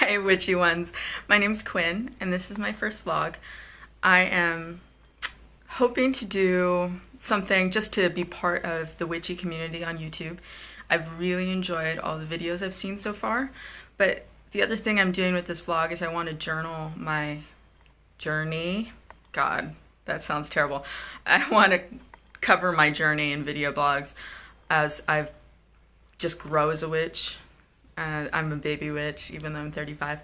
Hi, witchy ones. My name's Quinn, and this is my first vlog. I am hoping to do something just to be part of the witchy community on YouTube. I've really enjoyed all the videos I've seen so far, but the other thing I'm doing with this vlog is I want to journal my journey. God, that sounds terrible. I want to cover my journey in video blogs as I've just grow as a witch. I'm a baby witch, even though I'm 35.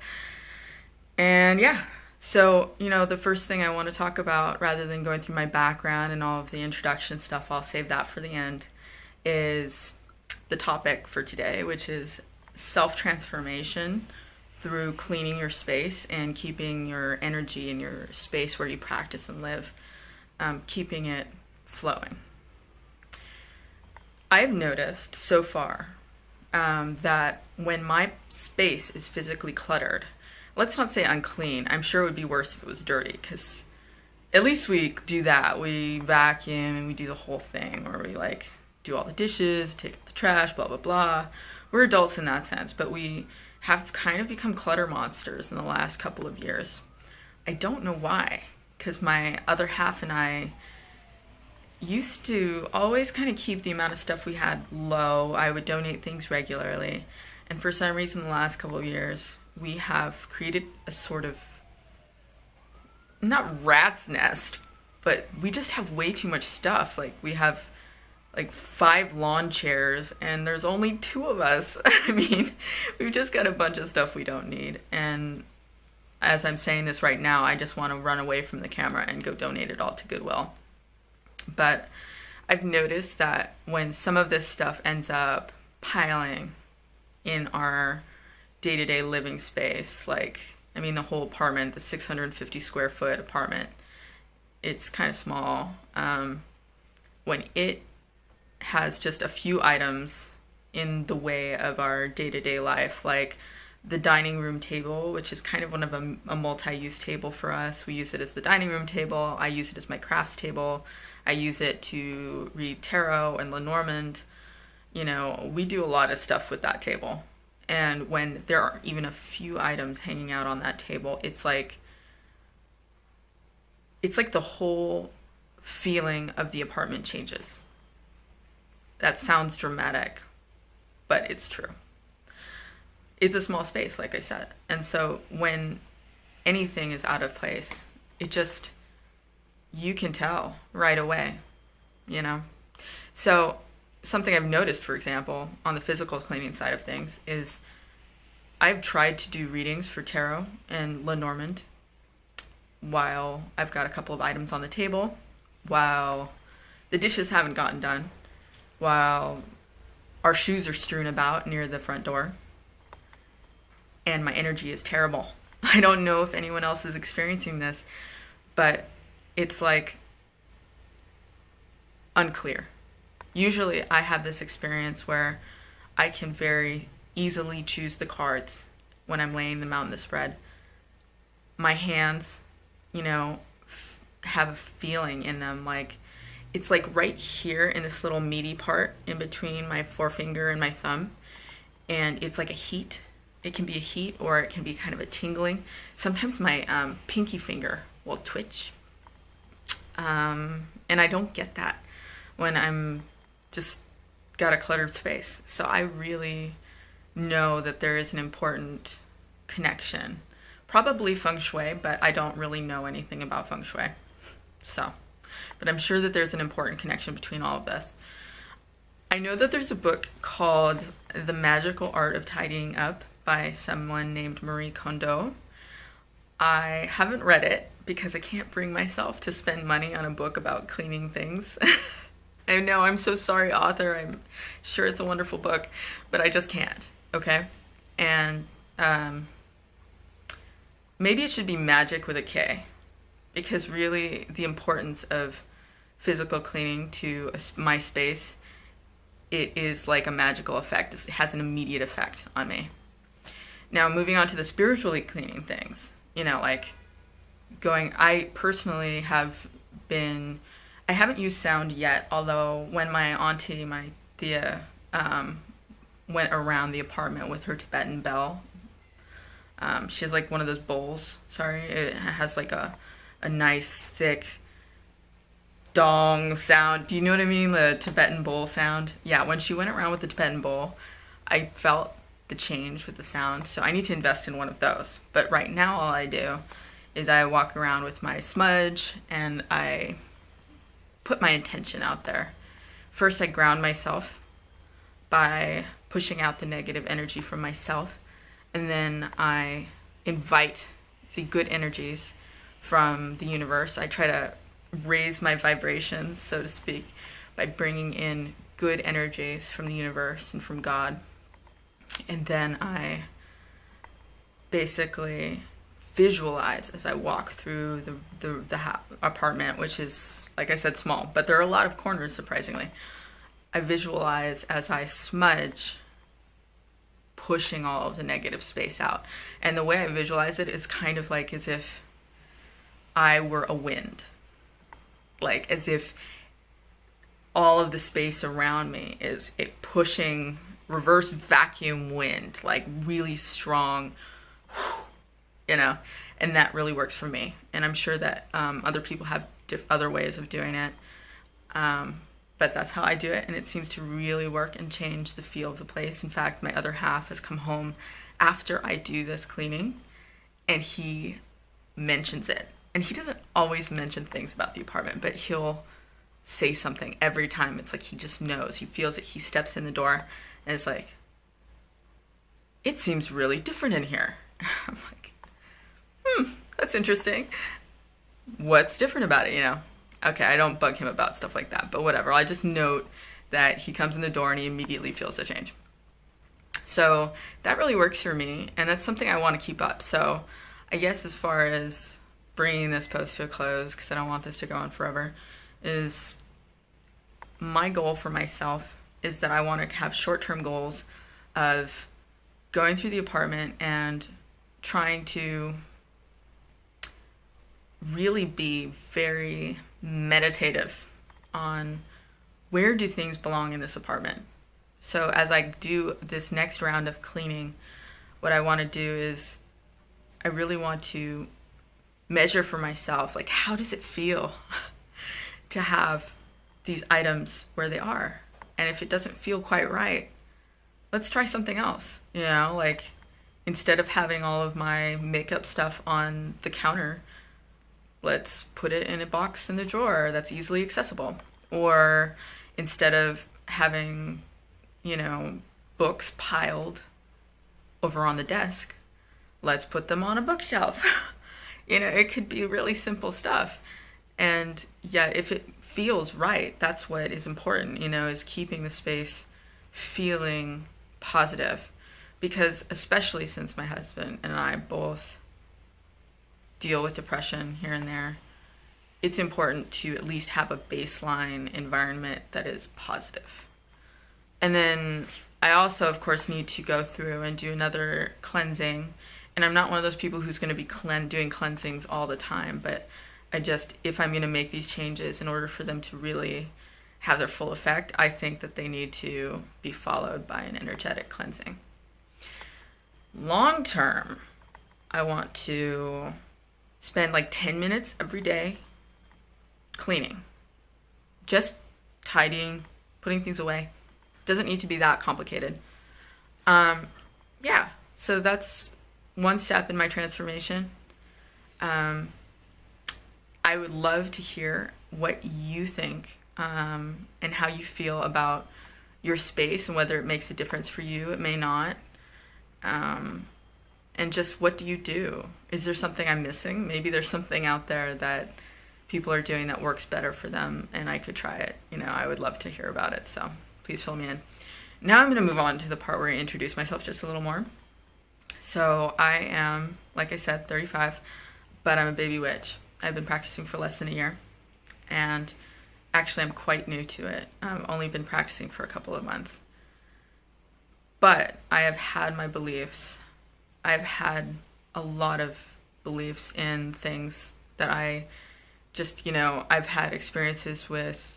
And yeah, so, you know, the first thing I want to talk about, rather than going through my background and all of the introduction stuff, I'll save that for the end, is the topic for today, which is self-transformation through cleaning your space and keeping your energy in your space where you practice and live, keeping it flowing. I've noticed so far that when my space is physically cluttered, let's not say unclean, I'm sure it would be worse if it was dirty, because at least we do that. We vacuum and we do the whole thing, or we like do all the dishes, take out the trash, blah, blah, blah. We're adults in that sense, but we have kind of become clutter monsters in the last couple of years. I don't know why, because my other half and I used to always kind of keep the amount of stuff we had low. I would donate things regularly, and for some reason the last couple of years we have created a sort of, not rat's nest, but we just have way too much stuff. Like, we have like 5 lawn chairs and there's only 2 of us. I mean, we've just got a bunch of stuff we don't need, and as I'm saying this right now, I just want to run away from the camera and go donate it all to Goodwill. But I've noticed that when some of this stuff ends up piling in our day-to-day living space, like, I mean, the whole apartment, the 650 square foot apartment, it's kind of small. When it has just a few items in the way of our day-to-day life, like the dining room table, which is kind of one of a multi-use table for us. We use it as the dining room table. I use it as my crafts table. I use it to read tarot and Lenormand. You know, we do a lot of stuff with that table. And when there are even a few items hanging out on that table, it's like the whole feeling of the apartment changes. That sounds dramatic, but it's true. It's a small space, like I said. And so when anything is out of place, it just, you can tell right away, you know? So something I've noticed, for example, on the physical cleaning side of things is I've tried to do readings for tarot and Lenormand while I've got a couple of items on the table, while the dishes haven't gotten done, while our shoes are strewn about near the front door, and my energy is terrible. I don't know if anyone else is experiencing this, but it's like unclear. Usually I have this experience where I can very easily choose the cards when I'm laying them out in the spread. My hands, you know, have a feeling in them, like it's like right here in this little meaty part in between my forefinger and my thumb, and it's like a heat. It can be a heat, or it can be kind of a tingling. Sometimes my pinky finger will twitch, and I don't get that when I'm just got a cluttered space. So I really know that there is an important connection. Probably feng shui, but I don't really know anything about feng shui. So, but I'm sure that there's an important connection between all of this. I know that there's a book called The Magical Art of Tidying Up by someone named Marie Kondo. I haven't read it because I can't bring myself to spend money on a book about cleaning things. I know, I'm so sorry, author. I'm sure it's a wonderful book, but I just can't, okay? And maybe it should be magic with a K, because really the importance of physical cleaning to my space, it is like a magical effect. It has an immediate effect on me. Now, moving on to the spiritually cleaning things, you know, like I personally have been, I haven't used sound yet, although when my auntie, my Thea, went around the apartment with her Tibetan bell, She has like one of those bowls. Sorry, it has like a nice thick dong sound. Do you know what I mean? The Tibetan bowl sound. Yeah, when she went around with the Tibetan bowl, I felt the change with the sound. So I need to invest in one of those. But right now, all I do is I walk around with my smudge and I put my intention out there. First, I ground myself by pushing out the negative energy from myself, and then I invite the good energies from the universe. I try to raise my vibrations, so to speak, by bringing in good energies from the universe and from God. And then I basically visualize as I walk through the apartment, which is, like I said, small, but there are a lot of corners, surprisingly. I visualize as I smudge, pushing all of the negative space out. And the way I visualize it is kind of like as if I were a wind. Like as if all of the space around me is a pushing reverse vacuum wind, like really strong, you know, and that really works for me. And I'm sure that other people have other ways of doing it. But that's how I do it, and it seems to really work and change the feel of the place. In fact, my other half has come home after I do this cleaning, and he mentions it. And he doesn't always mention things about the apartment, but he'll say something every time. It's like he just knows. He feels it. He steps in the door, and it's like, it seems really different in here. I'm like, that's interesting. What's different about it, you know? Okay, I don't bug him about stuff like that, but whatever. I just note that he comes in the door and he immediately feels the change. So that really works for me, and that's something I want to keep up. So I guess as far as bringing this post to a close, because I don't want this to go on forever, is my goal for myself is that I want to have short-term goals of going through the apartment and trying to really be very meditative on where do things belong in this apartment. So as I do this next round of cleaning, what I want to do is I really want to measure for myself, like, how does it feel to have these items where they are? And if it doesn't feel quite right, let's try something else. You know, like instead of having all of my makeup stuff on the counter, let's put it in a box in the drawer that's easily accessible. Or instead of having, you know, books piled over on the desk, let's put them on a bookshelf. You know, it could be really simple stuff. And yet, if it feels right, that's what is important, you know, is keeping the space feeling positive. Because especially since my husband and I both deal with depression here and there, it's important to at least have a baseline environment that is positive. And then I also, of course, need to go through and do another cleansing. And I'm not one of those people who's going to be doing cleansings all the time, but I just, if I'm going to make these changes in order for them to really have their full effect, I think that they need to be followed by an energetic cleansing. Long term, I want to spend like 10 minutes every day cleaning. Just tidying, putting things away. Doesn't need to be that complicated. Yeah, so that's one step in my transformation. I would love to hear what you think and how you feel about your space and whether it makes a difference for you. It may not. And just what do you do? Is there something I'm missing? Maybe there's something out there that people are doing that works better for them and I could try it. You know, I would love to hear about it. So please fill me in. Now I'm going to move on to the part where I introduce myself just a little more. So I am, like I said, 35, but I'm a baby witch. I've been practicing for less than a year, and actually I'm quite new to it. I've only been practicing for a couple of months. But I have had my beliefs. I've had a lot of beliefs in things that I just, you know, I've had experiences with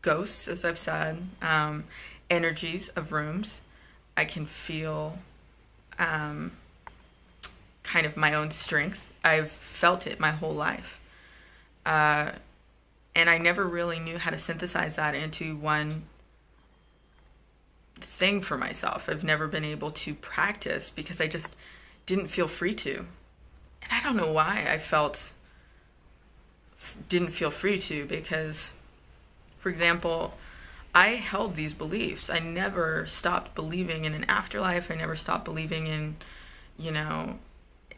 ghosts, as I've said, energies of rooms. I can feel kind of my own strength. I've felt it my whole life. And I never really knew how to synthesize that into one thing for myself. I've never been able to practice because I just didn't feel free to. And I don't know why I didn't feel free to, because, for example, I held these beliefs. I never stopped believing in an afterlife. I never stopped believing in,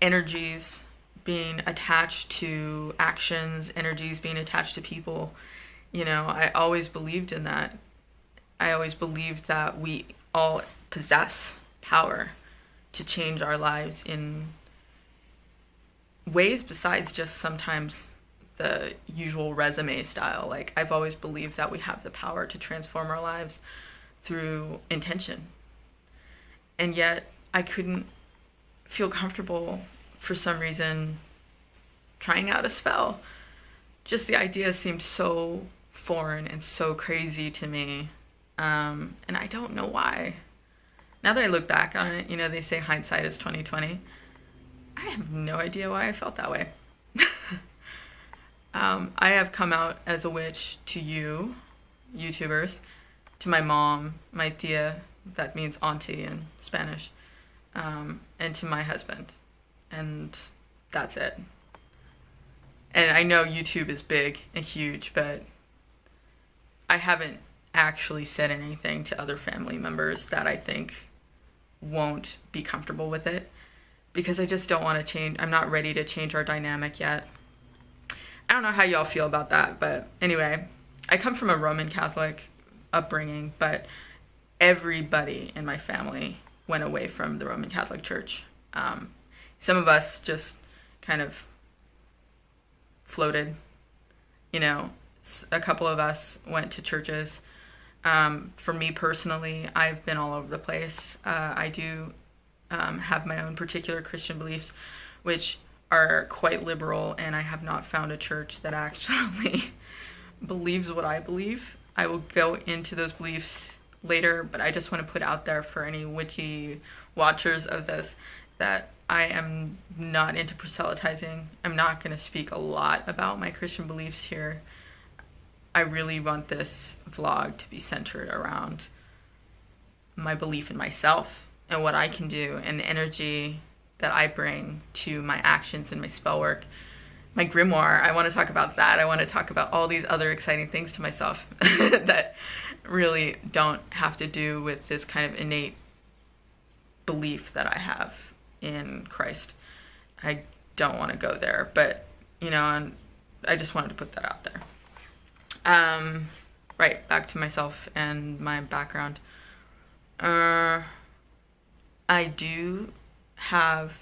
energies being attached to actions, energies being attached to people. I always believed in that. I always believed that we all possess power to change our lives in ways besides just sometimes the usual resume style. Like, I've always believed that we have the power to transform our lives through intention. And yet I couldn't feel comfortable for some reason trying out a spell. Just the idea seemed so foreign and so crazy to me. And I don't know why. Now that I look back on it, they say hindsight is 20/20. I have no idea why I felt that way. I have come out as a witch to you, YouTubers, to my mom, my tia, that means auntie in Spanish, and to my husband. And that's it. And I know YouTube is big and huge, but I haven't actually said anything to other family members that I think won't be comfortable with it, because I just don't want to change. I'm not ready to change our dynamic yet. I don't know how y'all feel about that, but anyway, I come from a Roman Catholic upbringing, but everybody in my family went away from the Roman Catholic Church. Some of us just kind of floated, a couple of us went to churches. For me personally, I've been all over the place. I do have my own particular Christian beliefs, which are quite liberal, and I have not found a church that actually believes what I believe. I will go into those beliefs later, but I just want to put out there for any witchy watchers of this that I am not into proselytizing. I'm not going to speak a lot about my Christian beliefs here. I really want this vlog to be centered around my belief in myself and what I can do, and the energy that I bring to my actions and my spell work. My grimoire, I want to talk about that. I want to talk about all these other exciting things to myself that really don't have to do with this kind of innate belief that I have in Christ. I don't want to go there, but and I just wanted to put that out there. Right, back to myself and my background. I do have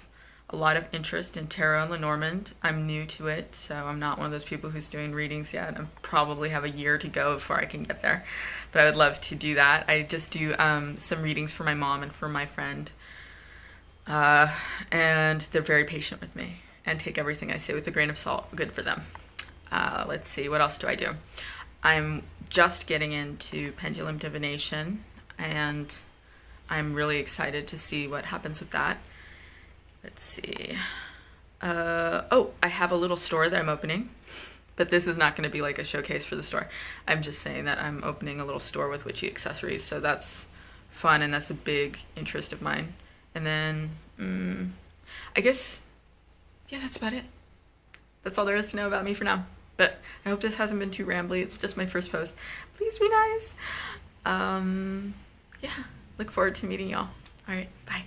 a lot of interest in tarot and Lenormand. I'm new to it, so I'm not one of those people who's doing readings yet. I probably have a year to go before I can get there, but I would love to do that. I just do some readings for my mom and for my friend, and they're very patient with me and take everything I say with a grain of salt. Good for them. Let's see, what else do I do? I'm just getting into pendulum divination, and I'm really excited to see what happens with that. Let's see. Oh, I have a little store that I'm opening, but this is not going to be like a showcase for the store. I'm just saying that I'm opening a little store with witchy accessories, so that's fun, and that's a big interest of mine. And then, I guess, yeah, that's about it. That's all there is to know about me for now. But I hope this hasn't been too rambly. It's just my first post. Please be nice. Yeah, look forward to meeting y'all. All right, bye.